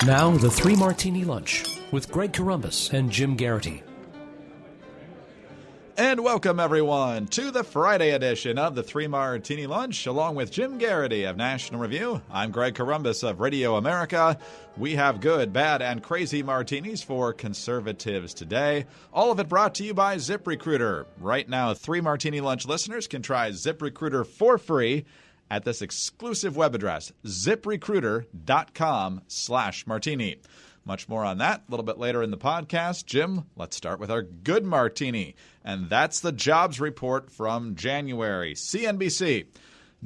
Now, the Three Martini Lunch with Greg Corombos and Jim Geraghty. And welcome, everyone, to the Friday edition of the Three Martini Lunch, along with Jim Geraghty of National Review. I'm Greg Corombos of Radio America. We have good, bad, and crazy martinis for conservatives today. All of it brought to you by ZipRecruiter. Right now, Three Martini Lunch listeners can try ZipRecruiter for free at this exclusive web address, ziprecruiter.com/martini. Much more on that a little bit later in the podcast. Jim, let's start with our good martini, and that's the jobs report from January. CNBC.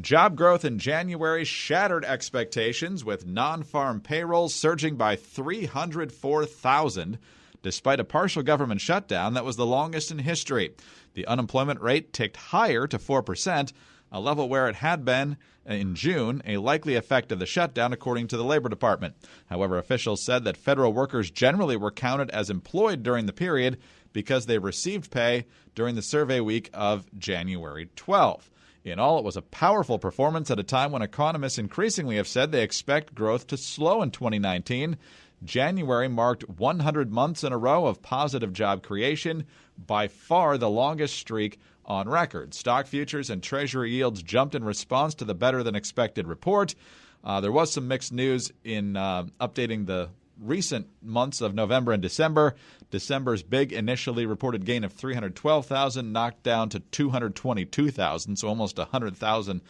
Job growth in January shattered expectations, with non-farm payrolls surging by 304,000, despite a partial government shutdown that was the longest in history. The unemployment rate ticked higher to 4%, a level where it had been in June, a likely effect of the shutdown, according to the Labor Department. However, officials said that federal workers generally were counted as employed during the period because they received pay during the survey week of January 12th. In all, it was a powerful performance at a time when economists increasingly have said they expect growth to slow in 2019. January marked 100 months in a row of positive job creation, by far the longest streak on record. Stock futures and Treasury yields jumped in response to the better-than-expected report. There was some mixed news in updating the recent months of November and December. December's big initially reported gain of 312,000 knocked down to 222,000, so almost 100,000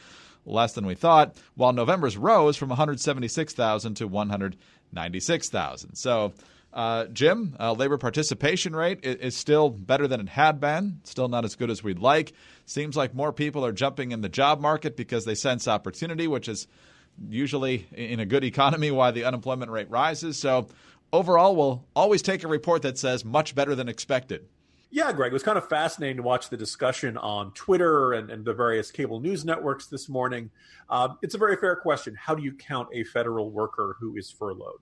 less than we thought, while November's rose from 176,000 to 196,000. So, Jim, labor participation rate is still better than it had been, still not as good as we'd like. Seems like more people are jumping in the job market because they sense opportunity, which is usually in a good economy why the unemployment rate rises. So overall, we'll always take a report that says much better than expected. Yeah, Greg, it was kind of fascinating to watch the discussion on Twitter and the various cable news networks this morning. It's a very fair question. How do you count a federal worker who is furloughed?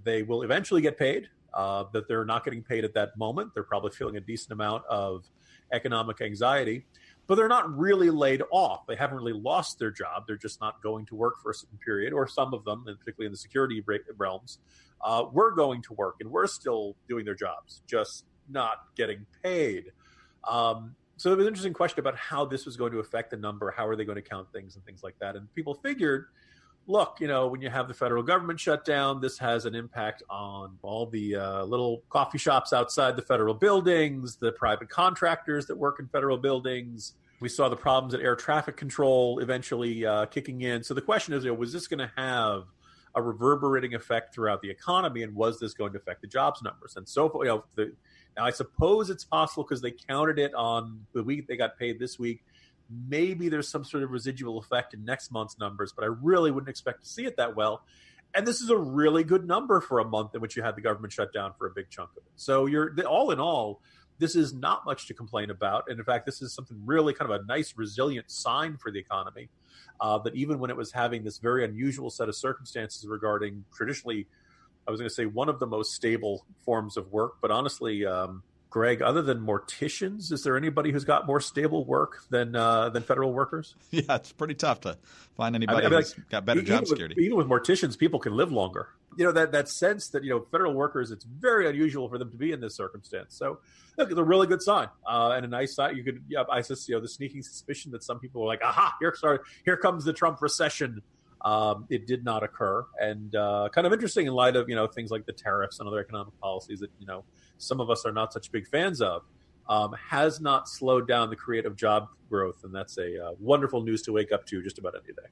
They will eventually get paid, but they're not getting paid at that moment. They're probably feeling a decent amount of economic anxiety, but they're not really laid off. They haven't really lost their job. They're just not going to work for a certain period, or some of them, and particularly in the security realms, were going to work and we're still doing their jobs, just not getting paid. So there was an interesting question about how this was going to affect the number. How are they going to count things and things like that? And people figured, look, when you have the federal government shut down, this has an impact on all the little coffee shops outside the federal buildings, the private contractors that work in federal buildings. We saw the problems at air traffic control eventually kicking in. So the question is, was this going to have a reverberating effect throughout the economy, and was this going to affect the jobs numbers? And so, now I suppose it's possible because they counted it on the week they got paid this week. Maybe there's some sort of residual effect in next month's numbers, but I really wouldn't expect to see it that well. And this is a really good number for a month in which you had the government shut down for a big chunk of it. So all in all, this is not much to complain about. And in fact, this is something really kind of a nice, resilient sign for the economy, that even when it was having this very unusual set of circumstances regarding traditionally, I was going to say one of the most stable forms of work, but honestly, Greg, other than morticians, is there anybody who's got more stable work than federal workers? Yeah, it's pretty tough to find anybody who's got better job security. Even with morticians, people can live longer. That sense that, federal workers, it's very unusual for them to be in this circumstance. So, look, it's a really good sign and a nice sign. You could, I just, the sneaking suspicion that some people were like, aha, here comes the Trump recession. It did not occur, and kind of interesting in light of things like the tariffs and other economic policies that some of us are not such big fans of, has not slowed down the creative job growth, and that's a wonderful news to wake up to just about any day.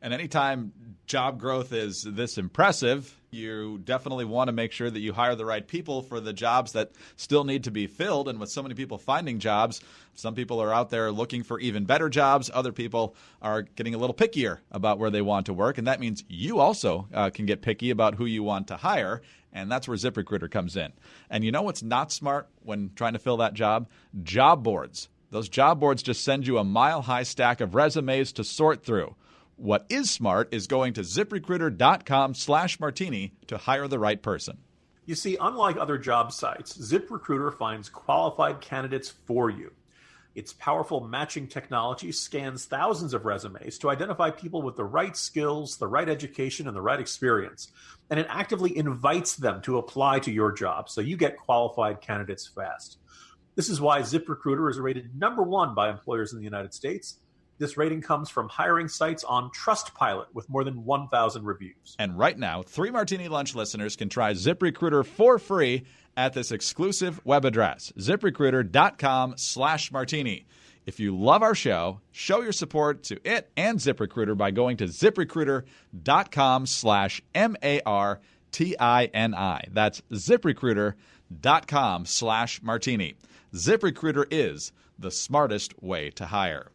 And anytime job growth is this impressive, you definitely want to make sure that you hire the right people for the jobs that still need to be filled. And with so many people finding jobs, some people are out there looking for even better jobs. Other people are getting a little pickier about where they want to work. And that means you also can get picky about who you want to hire. And that's where ZipRecruiter comes in. And you know what's not smart when trying to fill that job? Job boards. Those job boards just send you a mile-high stack of resumes to sort through. What is smart is going to ZipRecruiter.com/martini to hire the right person. You see, unlike other job sites, ZipRecruiter finds qualified candidates for you. Its powerful matching technology scans thousands of resumes to identify people with the right skills, the right education, and the right experience. And it actively invites them to apply to your job, so you get qualified candidates fast. This is why ZipRecruiter is rated #1 by employers in the United States. This rating comes from hiring sites on Trustpilot with more than 1,000 reviews. And right now, 3 Martini Lunch listeners can try ZipRecruiter for free at this exclusive web address, ziprecruiter.com/martini. If you love our show, show your support to it and ZipRecruiter by going to ziprecruiter.com/martini. That's ziprecruiter.com/martini. ZipRecruiter is the smartest way to hire.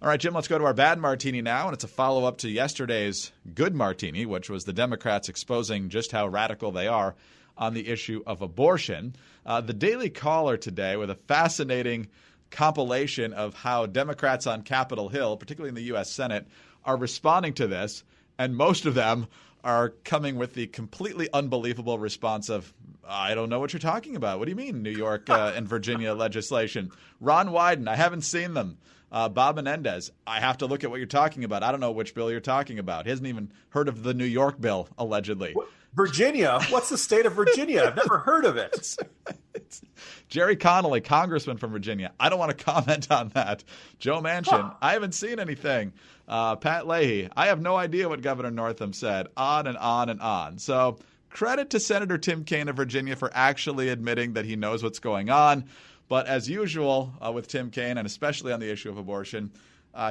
All right, Jim, let's go to our bad martini now, and it's a follow-up to yesterday's good martini, which was the Democrats exposing just how radical they are on the issue of abortion. The Daily Caller today with a fascinating compilation of how Democrats on Capitol Hill, particularly in the U.S. Senate, are responding to this, and most of them are coming with the completely unbelievable response of, I don't know what you're talking about. What do you mean, New York and Virginia legislation? Ron Wyden, I haven't seen them. Bob Menendez, I have to look at what you're talking about. I don't know which bill you're talking about. He hasn't even heard of the New York bill, allegedly. Virginia? What's the state of Virginia? I've never heard of it. It's Jerry Connolly, congressman from Virginia. I don't want to comment on that. Joe Manchin, I haven't seen anything. Pat Leahy, I have no idea what Governor Northam said. On and on and on. So credit to Senator Tim Kaine of Virginia for actually admitting that he knows what's going on. But as usual with Tim Kaine, and especially on the issue of abortion,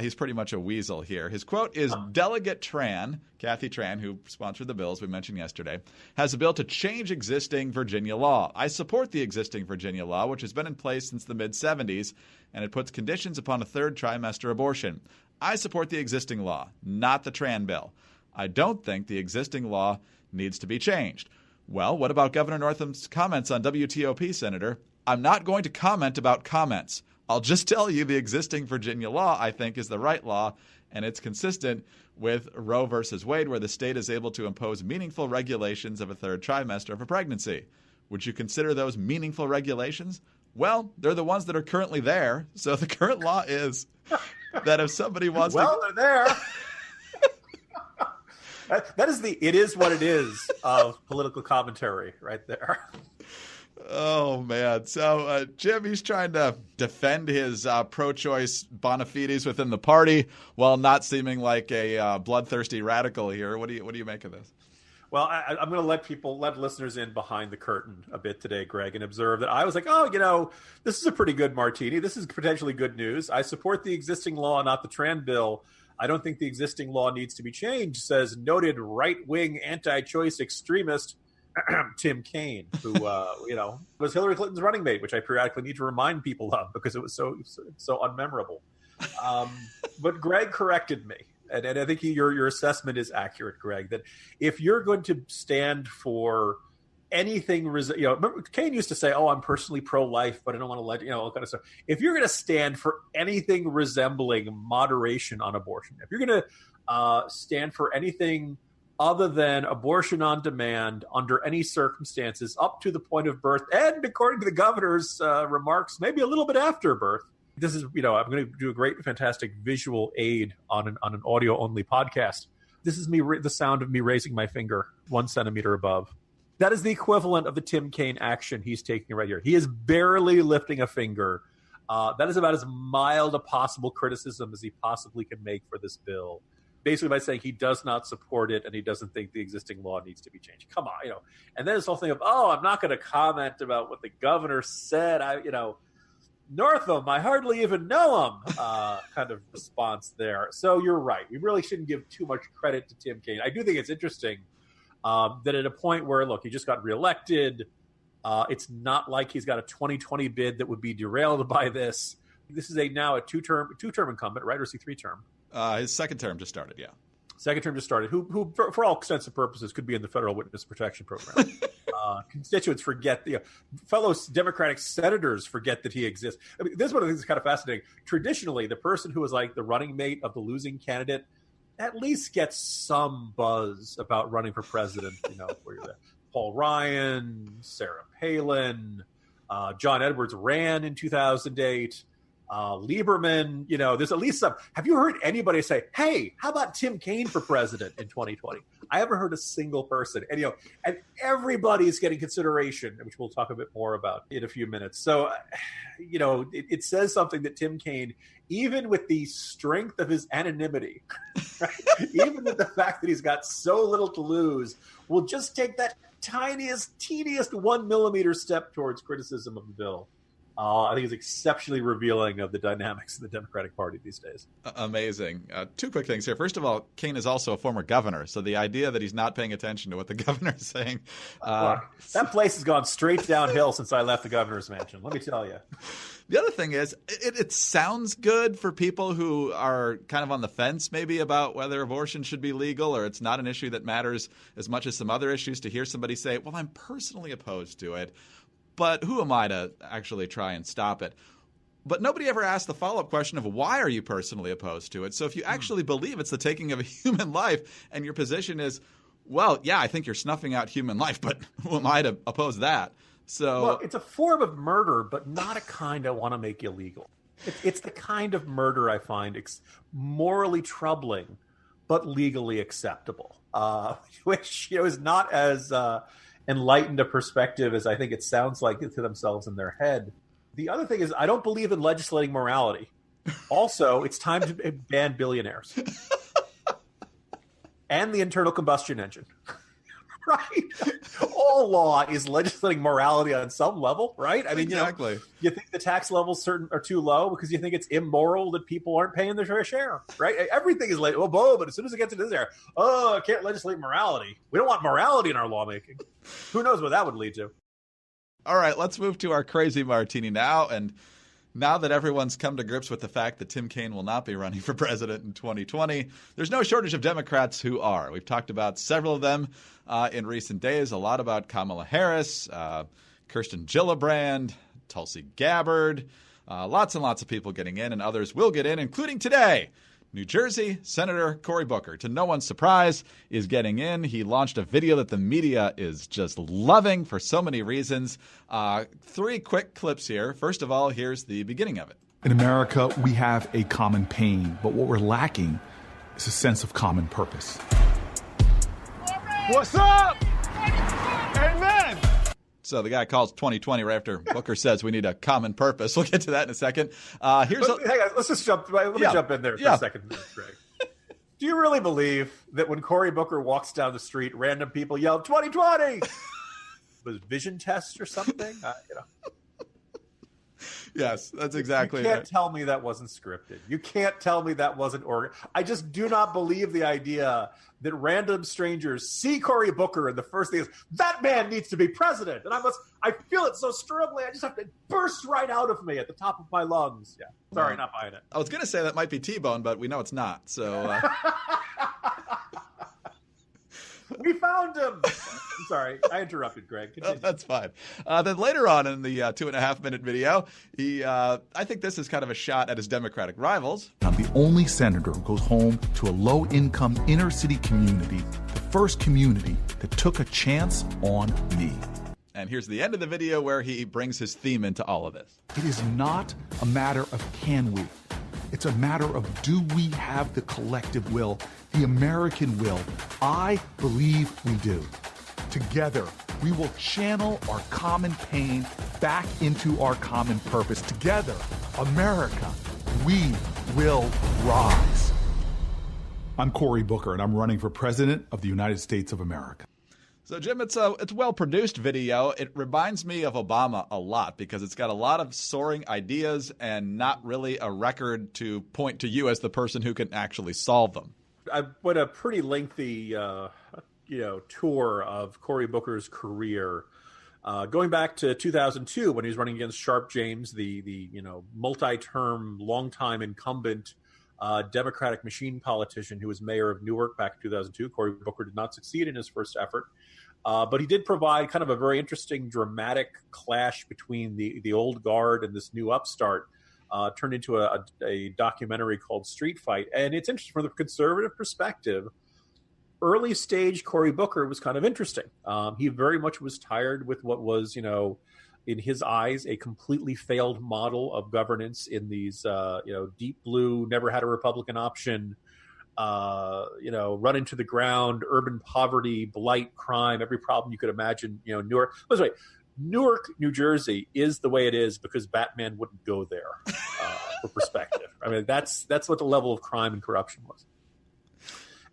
he's pretty much a weasel here. His quote is, Delegate Tran, Kathy Tran, who sponsored the bills we mentioned yesterday, has a bill to change existing Virginia law. I support the existing Virginia law, which has been in place since the mid-'70s, and it puts conditions upon a third trimester abortion. I support the existing law, not the Tran bill. I don't think the existing law needs to be changed. Well, what about Governor Northam's comments on WTOP, Senator? I'm not going to comment about comments. I'll just tell you the existing Virginia law, I think, is the right law, and it's consistent with Roe versus Wade, where the state is able to impose meaningful regulations of a third trimester of a pregnancy. Would you consider those meaningful regulations? Well, they're the ones that are currently there. So the current law is that if somebody wants they're there. That is the it is what it is of political commentary right there. Oh, man. So, Jim, he's trying to defend his pro-choice bona fides within the party while not seeming like a bloodthirsty radical here. What do you make of this? Well, I'm going to let listeners in behind the curtain a bit today, Greg, and observe that I was like, this is a pretty good martini. This is potentially good news. I support the existing law, not the Tran bill. I don't think the existing law needs to be changed, says noted right-wing anti-choice extremist Tim Kaine, who was Hillary Clinton's running mate, which I periodically need to remind people of because it was so unmemorable. But Greg corrected me, and I think your assessment is accurate, Greg. That if you're going to stand for anything, remember Kaine used to say, "Oh, I'm personally pro-life, but I don't want to let all kind of stuff." If you're going to stand for anything resembling moderation on abortion, if you're going to stand for anything other than abortion on demand under any circumstances up to the point of birth, and according to the governor's remarks, maybe a little bit after birth. This is, I'm going to do a great, fantastic visual aid on an audio-only podcast. This is the sound of me raising my finger 1 centimeter above. That is the equivalent of the Tim Kaine action he's taking right here. He is barely lifting a finger. That is about as mild a possible criticism as he possibly can make for this bill. Basically by saying he does not support it and he doesn't think the existing law needs to be changed. Come on, And then this whole thing of, I'm not going to comment about what the governor said. Northam, I hardly even know him, kind of response there. So you're right. We really shouldn't give too much credit to Tim Kaine. I do think it's interesting that at a point where, look, he just got reelected. It's not like he's got a 2020 bid that would be derailed by this. This is now a two-term incumbent, right? Or is he 3-term? His second term just started, yeah. Second term just started, who for all extents and purposes, could be in the federal witness protection program. Constituents forget, fellow Democratic senators forget that he exists. I mean, this is one of the things that's kind of fascinating. Traditionally, the person who is like the running mate of the losing candidate at least gets some buzz about running for president. Where you're there. Paul Ryan, Sarah Palin, John Edwards ran in 2008. Lieberman, there's at least some. Have you heard anybody say, hey, how about Tim Kaine for president in 2020? I haven't heard a single person. And, and everybody's getting consideration, which we'll talk a bit more about in a few minutes. So, it says something that Tim Kaine, even with the strength of his anonymity, right? Even with the fact that he's got so little to lose, will just take that teeniest 1 millimeter step towards criticism of the bill. I think it's exceptionally revealing of the dynamics of the Democratic Party these days. Amazing. Two quick things here. First of all, Kaine is also a former governor, so the idea that he's not paying attention to what the governor is saying. Look, that place has gone straight downhill since I left the governor's mansion, let me tell you. The other thing is, it sounds good for people who are kind of on the fence maybe about whether abortion should be legal or it's not an issue that matters as much as some other issues, to hear somebody say, well, I'm personally opposed to it, but who am I to actually try and stop it? But nobody ever asked the follow-up question of why are you personally opposed to it? So if you actually believe it's the taking of a human life and your position is, well, yeah, I think you're snuffing out human life, but who am I to oppose that? So look, it's a form of murder, but not a kind I want to make illegal. It's the kind of murder I find morally troubling, but legally acceptable, which is not as enlightened a perspective as I think it sounds like to themselves in their head. The other thing is I don't believe in legislating morality. Also, it's time to ban billionaires and the internal combustion engine. Right? All law is legislating morality on some level, right? I mean, exactly. You think the tax levels are too low because you think it's immoral that people aren't paying their fair share, right? Everything is like, but as soon as it gets into this area, I can't legislate morality. We don't want morality in our lawmaking. Who knows what that would lead to? All right, let's move to our crazy martini now. And now that everyone's come to grips with the fact that Tim Kaine will not be running for president in 2020, there's no shortage of Democrats who are. We've talked about several of them in recent days, a lot about Kamala Harris, Kirsten Gillibrand, Tulsi Gabbard, lots and lots of people getting in, and others will get in, including today. New Jersey Senator Cory Booker, to no one's surprise, is getting in. He launched a video that the media is just loving for so many reasons. 3 quick clips here. First of all, here's the beginning of it. In America, we have a common pain, but what we're lacking is a sense of common purpose. What's up? Amen. So the guy calls 2020 right after Booker says we need a common purpose. We'll get to that in a second. Hang on, let's just jump. Let me jump in there for a second, Greg. Do you really believe that when Cory Booker walks down the street, random people yell 2020? Was it vision test or something? Yes, that's exactly You can't right. tell me that wasn't scripted. You can't tell me that wasn't organized. I just do not believe the idea that random strangers see Cory Booker and the first thing is, that man needs to be president. And I feel it so strongly, I just have to burst right out of me at the top of my lungs. Yeah. Sorry, not buying it. I was going to say that might be T-Bone, but we know it's not. So we found him. I'm sorry. I interrupted, Greg. Oh, that's fine. Then later on in the 2.5-minute video, I think this is kind of a shot at his Democratic rivals. I'm the only senator who goes home to a low-income inner-city community, the first community that took a chance on me. And here's the end of the video where he brings his theme into all of this. It is not a matter of can we. It's a matter of do we have the collective will, the American will. I believe we do. Together, we will channel our common pain back into our common purpose. Together, America, we will rise. I'm Cory Booker, and I'm running for President of the United States of America. So, Jim, it's a well-produced video. It reminds me of Obama a lot because it's got a lot of soaring ideas and not really a record to point to you as the person who can actually solve them. I went a pretty lengthy tour of Cory Booker's career, going back to 2002 when he was running against Sharp James, the multi-term, long-time incumbent Democratic machine politician who was mayor of Newark back in 2002. Cory Booker did not succeed in his first effort, but he did provide kind of a very interesting, dramatic clash between the old guard and this new upstart. Turned into a documentary called Street Fight. And it's interesting from the conservative perspective. Early stage Cory Booker was kind of interesting. He very much was tired with what was, in his eyes, a completely failed model of governance in these, deep blue, never had a Republican option, run into the ground, urban poverty, blight, crime, every problem you could imagine. Newark. By the way, Newark, New Jersey is the way it is because Batman wouldn't go there. For perspective, I mean that's what the level of crime and corruption was.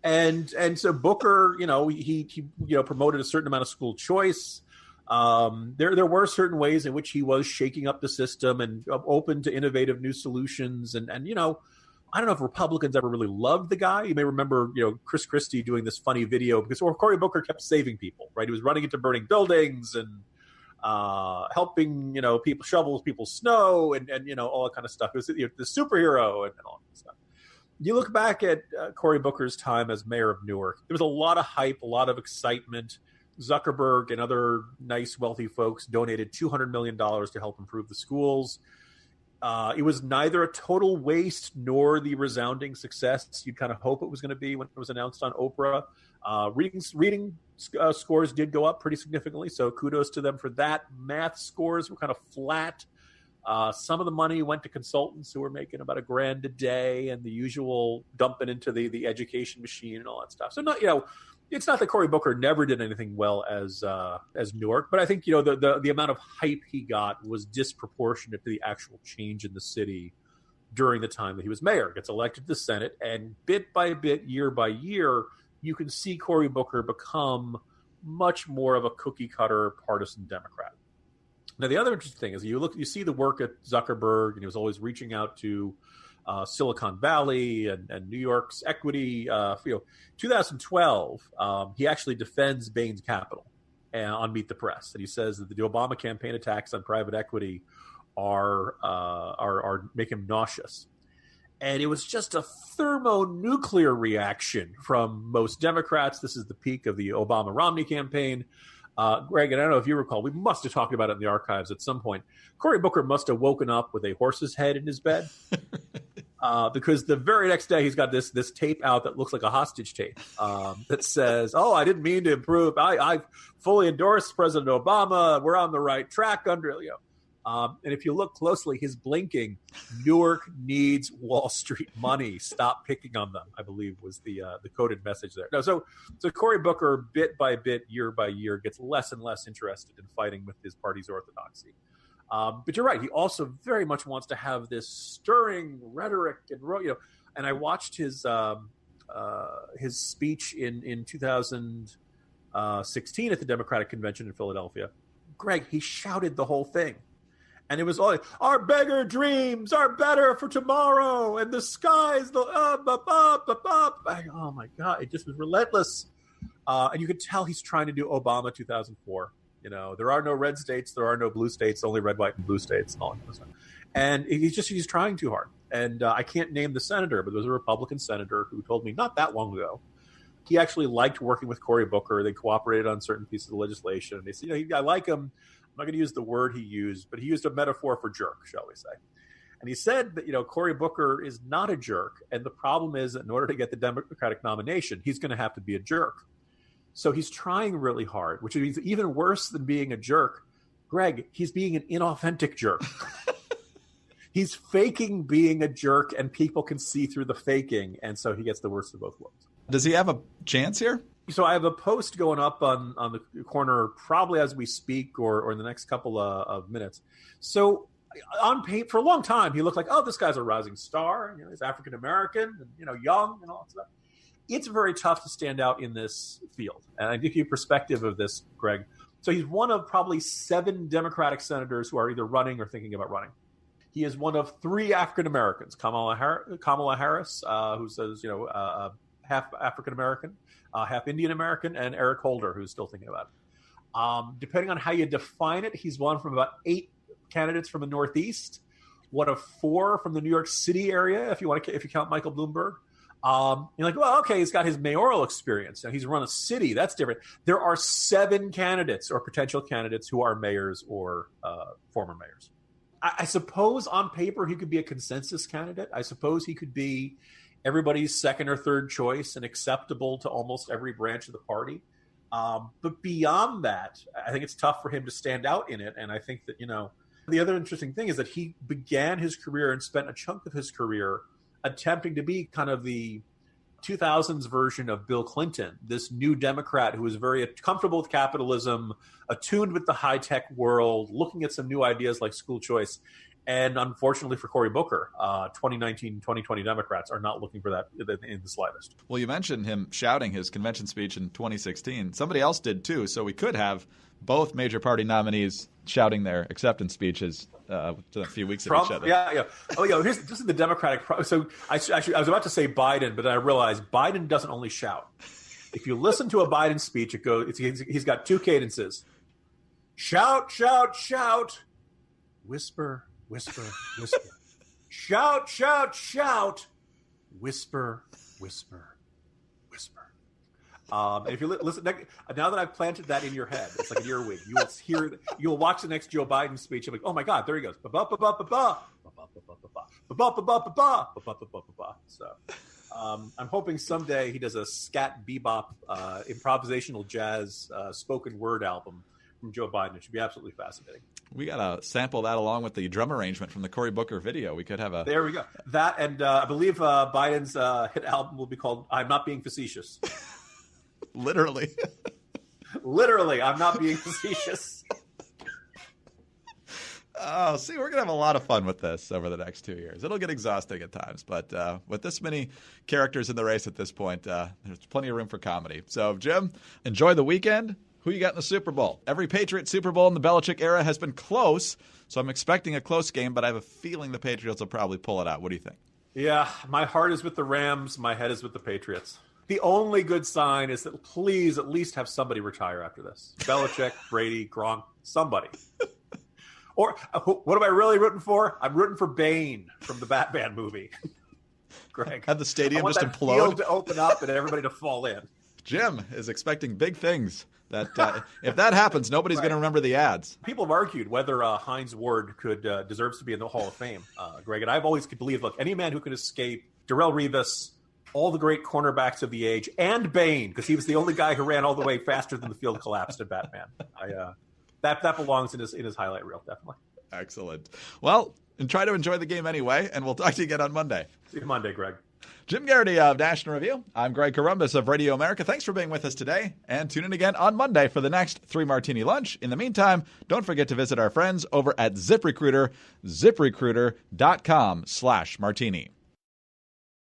And so Booker, he promoted a certain amount of school choice. There were certain ways in which he was shaking up the system and open to innovative new solutions. And I don't know if Republicans ever really loved the guy. You may remember, Chris Christie doing this funny video because Cory Booker kept saving people, right? He was running into burning buildings and helping, people shovel people's snow and all that kind of stuff. It was the superhero and all that stuff. You look back at Cory Booker's time as mayor of Newark, there was a lot of hype, a lot of excitement. Zuckerberg and other nice, wealthy folks donated $200 million to help improve the schools. It was neither a total waste nor the resounding success you'd kind of hope it was going to be when it was announced on Oprah. Reading scores did go up pretty significantly, so kudos to them for that. Math scores were kind of flat. Some of the money went to consultants who were making about $1,000 a day, and the usual dumping into the education machine and all that stuff. So it's not that Cory Booker never did anything well as Newark, but I think the amount of hype he got was disproportionate to the actual change in the city during the time that he was mayor. Gets elected to the Senate, and bit by bit, year by year, you can see Cory Booker become much more of a cookie cutter partisan Democrat. Now, the other interesting thing is you see the work at Zuckerberg, and he was always reaching out to Silicon Valley and New York's equity. 2012, he actually defends Bain's Capital on Meet the Press, and he says that the Obama campaign attacks on private equity are make him nauseous. And it was just a thermonuclear reaction from most Democrats. This is the peak of the Obama-Romney campaign. Greg, and I don't know if you recall, we must have talked about it in the archives at some point. Cory Booker must have woken up with a horse's head in his bed because the very next day he's got this tape out that looks like a hostage tape that says, "Oh, I didn't mean to improve. I fully endorse President Obama. We're on the right track under." And if you look closely, his blinking, "Newark needs Wall Street money. Stop picking on them," I believe was the coded message there. No, so Cory Booker, bit by bit, year by year, gets less and less interested in fighting with his party's orthodoxy. But you're right; he also very much wants to have this stirring rhetoric, and I watched his speech in 2016 at the Democratic Convention in Philadelphia. Greg, he shouted the whole thing. And it was all like, "Our bigger dreams are better for tomorrow, and the sky's the up. Oh my God, it just was relentless. And you could tell he's trying to do Obama 2004. There are no red states, there are no blue states, only red, white, and blue states, and all that kind of stuff. And he's trying too hard. And I can't name the senator, but there was a Republican senator who told me not that long ago he actually liked working with Cory Booker. They cooperated on certain pieces of legislation. And they said, I like him. I'm not going to use the word he used, but he used a metaphor for jerk, shall we say. And he said that, Cory Booker is not a jerk. And the problem is that in order to get the Democratic nomination, he's going to have to be a jerk. So he's trying really hard, which means even worse than being a jerk. Greg, he's being an inauthentic jerk. He's faking being a jerk, and people can see through the faking. And so he gets the worst of both worlds. Does he have a chance here? So I have a post going up on the corner probably as we speak or in the next couple of minutes. So on paper, for a long time, he looked like, oh, this guy's a rising star. He's African-American and, young and all that stuff. It's very tough to stand out in this field. And I give you a perspective of this, Greg. So he's one of probably 7 Democratic senators who are either running or thinking about running. He is one of 3 African-Americans, Kamala Harris, who says, half African-American, half Indian-American, and Eric Holder, who's still thinking about it. Depending on how you define it, he's one from about 8 candidates from the Northeast, one of 4 from the New York City area, if you count Michael Bloomberg. You're like, well, okay, he's got his mayoral experience. Now, he's run a city. That's different. There are 7 candidates or potential candidates who are mayors or former mayors. I suppose on paper he could be a consensus candidate. I suppose he could be everybody's second or third choice and acceptable to almost every branch of the party. But beyond that, I think it's tough for him to stand out in it. And I think that, the other interesting thing is that he began his career and spent a chunk of his career attempting to be kind of the 2000s version of Bill Clinton, this new Democrat who was very comfortable with capitalism, attuned with the high-tech world, looking at some new ideas like school choice. And unfortunately for Cory Booker, 2019, 2020 Democrats are not looking for that in the slightest. Well, you mentioned him shouting his convention speech in 2016. Somebody else did too, so we could have both major party nominees shouting their acceptance speeches within a few weeks of each other. Yeah. Oh, yeah. This is the Democratic. So I was about to say Biden, but then I realized Biden doesn't only shout. If you listen to a Biden speech, it goes. He's got two cadences: shout, shout, shout, whisper, whisper, whisper, shout, shout, shout, whisper, whisper, whisper. If you listen, now that I've planted that in your head, it's like an earwig. You'll watch the next Joe Biden speech. You'll be like, oh my God, there he goes. So I'm hoping someday he does a scat bebop improvisational jazz spoken word album from Joe Biden. It should be absolutely fascinating. We got to sample that along with the drum arrangement from the Cory Booker video. We could have a... There we go. That, and I believe Biden's hit album will be called I'm Not Being Facetious. Literally. Literally, I'm not being facetious. Oh, see, we're going to have a lot of fun with this over the next 2 years. It'll get exhausting at times, but with this many characters in the race at this point, there's plenty of room for comedy. So, Jim, enjoy the weekend. Who you got in the Super Bowl? Every Patriot Super Bowl in the Belichick era has been close, so I'm expecting a close game, but I have a feeling the Patriots will probably pull it out. What do you think? Yeah, my heart is with the Rams. My head is with the Patriots. The only good sign is that please at least have somebody retire after this. Belichick, Brady, Gronk, somebody. Or what am I really rooting for? I'm rooting for Bane from the Batman movie. Greg. Have the stadium just implode? Field to open up and everybody to fall in. Jim is expecting big things. That if that happens, nobody's going to remember the ads. People have argued whether Hines Ward deserves to be in the Hall of Fame, Greg. And I've always believed, look, any man who can escape Darrelle Revis, all the great cornerbacks of the age, and Bane, because he was the only guy who ran all the way faster than the field collapsed in Batman. That belongs in his highlight reel, definitely. Excellent. Well, and try to enjoy the game anyway, and we'll talk to you again on Monday. See you Monday, Greg. Jim Geraghty of National Review. I'm Greg Corombos of Radio America. Thanks for being with us today, and tune in again on Monday for the next 3 Martini Lunch. In the meantime, don't forget to visit our friends over at ZipRecruiter, ziprecruiter.com/martini.